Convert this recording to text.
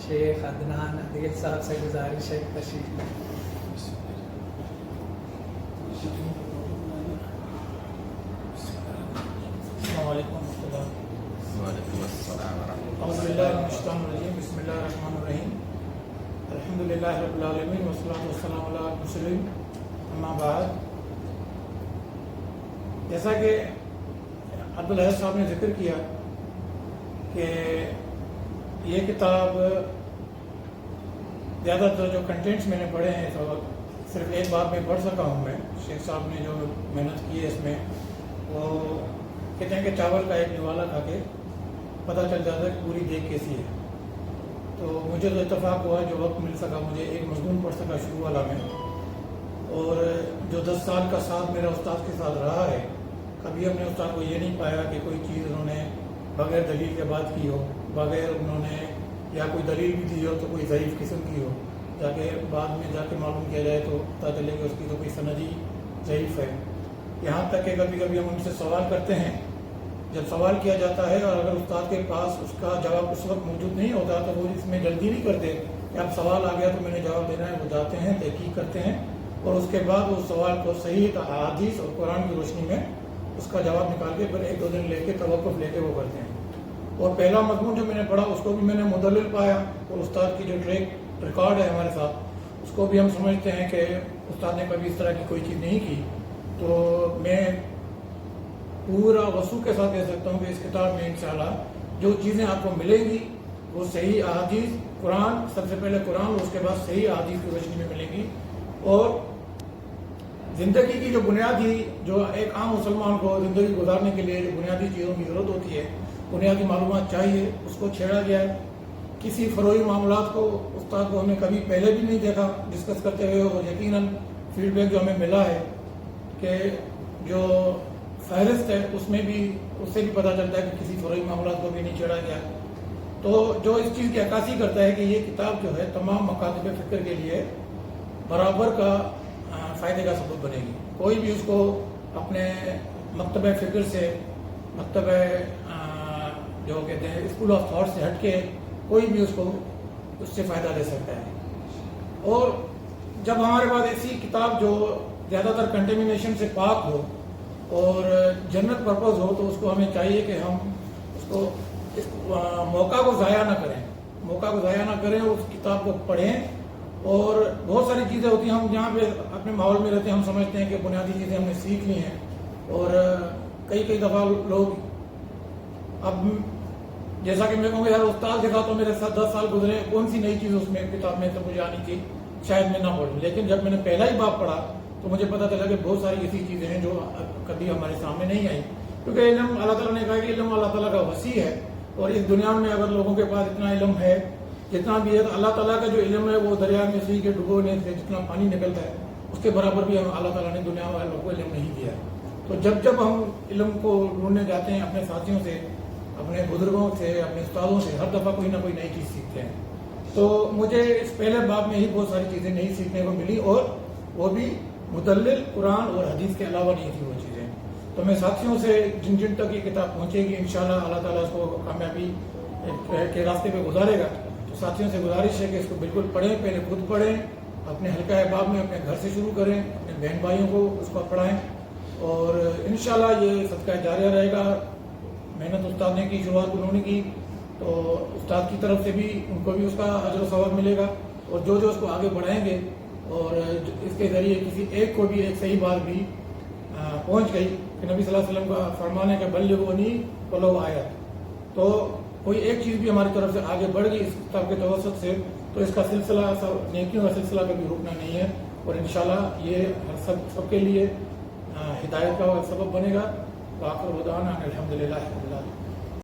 شیخ عدنان عدیل صاحب سے گزارش ہے تشریف لیں۔ السلام علیکم ورحمۃ اللہ۔ وعلیکم السلام ورحمۃ اعوذ باللہ من الشیطان الرجیم، بسم اللہ الرحمن الرحیم، الحمد للہ رب العالمین والصلاۃ والسلام علی المرسلین، اما بعد۔ جیسا کہ عبدالحیض صاحب نے ذکر کیا کہ یہ کتاب زیادہ تر جو کنٹینٹس میں نے پڑھے ہیں تو صرف ایک بار میں پڑھ سکا ہوں میں۔ شیخ صاحب نے جو محنت کی ہے اس میں، وہ کہتے ہیں کہ چاول کا ایک نوالا کھا کے پتہ چل جاتا ہے کہ پوری دیگ کیسی ہے۔ تو مجھے تو اتفاق ہوا جو وقت مل سکا، مجھے ایک مضمون پڑھ سکا شروع والا میں، اور جو 10 سال کا ساتھ میرا استاد کے ساتھ رہا ہے، کبھی ہم نے استاد کو یہ نہیں پایا کہ کوئی چیز انہوں نے بغیر دلیل کے بات کی ہو، بغیر انہوں نے یا کوئی دلیل بھی دی ہو تو کوئی ضعیف قسم کی ہو، جا کے بعد میں جا کے معلوم کیا جائے تو پتہ چلے کہ اس کی تو کوئی سندی ضعیف ہے۔ یہاں تک کہ کبھی کبھی ہم ان سے سوال کرتے ہیں، جب سوال کیا جاتا ہے اور اگر استاد کے پاس اس کا جواب اس وقت موجود نہیں ہوتا تو وہ اس میں جلدی نہیں کرتے کہ اب سوال آ گیا تو میں نے جواب دینا ہے، وہ جاتے ہیں، تحقیق کرتے ہیں، اور اس کے بعد اس سوال کو صحیح احادیث اور قرآن کی روشنی میں اس کا جواب نکال کے پھر 1-2 دن لے کے توقف لے کے وہ کرتے ہیں۔ اور پہلا مضمون جو میں نے پڑھا اس کو بھی میں نے مدلل پایا، اور استاد کی جو ٹریک ریکارڈ ہے ہمارے ساتھ اس کو بھی ہم سمجھتے ہیں کہ استاد نے کبھی اس طرح کی کوئی چیز نہیں کی۔ تو میں پورا وضوح کے ساتھ کہہ سکتا ہوں کہ اس کتاب میں انشاءاللہ جو چیزیں آپ کو ملیں گی وہ صحیح احادیث، قرآن، سب سے پہلے قرآن اور اس کے بعد صحیح احادیث کی روشنی میں ملیں گی، اور زندگی کی جو بنیادی، جو ایک عام مسلمان کو زندگی گزارنے کے لیے جو بنیادی چیزوں کی ضرورت ہوتی ہے، بنیادی معلومات چاہیے، اس کو چھیڑا گیا ہے۔ کسی فروعی معاملات کو استاد کو ہمیں کبھی پہلے بھی نہیں دیکھا ڈسکس کرتے ہوئے، اور یقیناً فیڈ بیک جو ہمیں ملا ہے کہ جو فہرست ہے اس میں بھی اس سے بھی پتہ چلتا ہے کہ کسی فروعی معاملات کو بھی نہیں چھیڑا گیا۔ تو جو اس چیز کی عکاسی کرتا ہے کہ یہ کتاب جو ہے تمام مکاتب فکر کے لیے برابر کا فائدے کا سبب بنے گی۔ کوئی بھی اس کو اپنے مکتبہ فکر سے، مکتبہ جو کہتے ہیں اسکول آف تھاٹ سے ہٹ کے کوئی بھی اس کو اس سے فائدہ لے سکتا ہے۔ اور جب ہمارے پاس ایسی کتاب جو زیادہ تر کنٹیمنیشن سے پاک ہو اور جنت پرپز ہو، تو اس کو ہمیں چاہیے کہ ہم اس موقع کو ضائع نہ کریں، اور اس کتاب کو پڑھیں۔ اور بہت ساری چیزیں ہوتی ہیں، ہم جہاں پہ اپنے ماحول میں رہتے ہیں ہم سمجھتے ہیں کہ بنیادی چیزیں ہم نے سیکھ لی ہیں، اور کئی دفعہ لوگ اب جیسا کہ میں کہوں گا یار استاد کے ساتھ تو میرے ساتھ 10 سال گزرے، کون سی نئی چیز اس میں کتاب میں سے مجھے آنی تھی، شاید میں نہ پڑھوں، لیکن جب میں نے پہلا ہی باب پڑھا تو مجھے پتہ چلا کہ بہت ساری ایسی چیزیں ہیں جو کبھی ہمارے سامنے نہیں آئی، کیونکہ علم اللہ تعالیٰ نے کہا کہ علم اللہ تعالیٰ کا وسیع ہے، اور اس دنیا میں اگر لوگوں کے پاس اتنا علم ہے جتنا بھی ہے، تو اللہ تعالیٰ کا جو علم ہے وہ دریا میں سی کے ڈبونے سے جتنا پانی نکلتا ہے اس کے برابر بھی اللہ تعالیٰ نے دنیا والوں کو علم نہیں دیا ہے۔ تو جب ہم علم کو ڈھونڈنے جاتے ہیں اپنے ساتھیوں سے، اپنے بزرگوں سے، اپنے استادوں سے، ہر دفعہ کوئی نہ کوئی نئی چیز سیکھتے ہیں۔ تو مجھے اس پہلے باب میں ہی بہت ساری چیزیں نئی سیکھنے کو ملی، اور وہ بھی مدلل قرآن اور حدیث کے علاوہ نہیں تھی وہ چیزیں۔ تو میں ساتھیوں سے جن تک یہ کتاب پہنچے گی انشاءاللہ اللہ تعالیٰ اس کو کامیابی کے راستے پہ گزارے گا، تو ساتھیوں سے گزارش ہے کہ اس کو بالکل پڑھیں، پہلے خود پڑھیں، اپنے حلقہ احباب میں اپنے گھر سے شروع کریں، اپنے بہن بھائیوں کو اس کو پڑھائیں، اور انشاءاللہ یہ صدقہ جاریہ رہے گا۔ محنت استاد نے کی، شروعات انہوں نے کی، تو استاد کی طرف سے بھی ان کو بھی اس کا اجر و ثواب ملے گا، اور جو اس کو آگے بڑھائیں گے، اور اس کے ذریعے کسی ایک کو بھی ایک صحیح بات بھی پہنچ گئی کہ نبی صلی اللہ علیہ وسلم کا فرمان ہے کہ بلغونی ولو آیت، تو کوئی ایک چیز بھی ہماری طرف سے آگے بڑھ گئی اس کتاب کے توسط سے، تو اس کا سلسلہ نیکیوں کا سلسلہ کبھی رکنا نہیں ہے، اور انشاءاللہ یہ سب کے لیے ہدایت کا سبب بنے گا۔ وآخر دعوانا الحمدللہ رب العالمین۔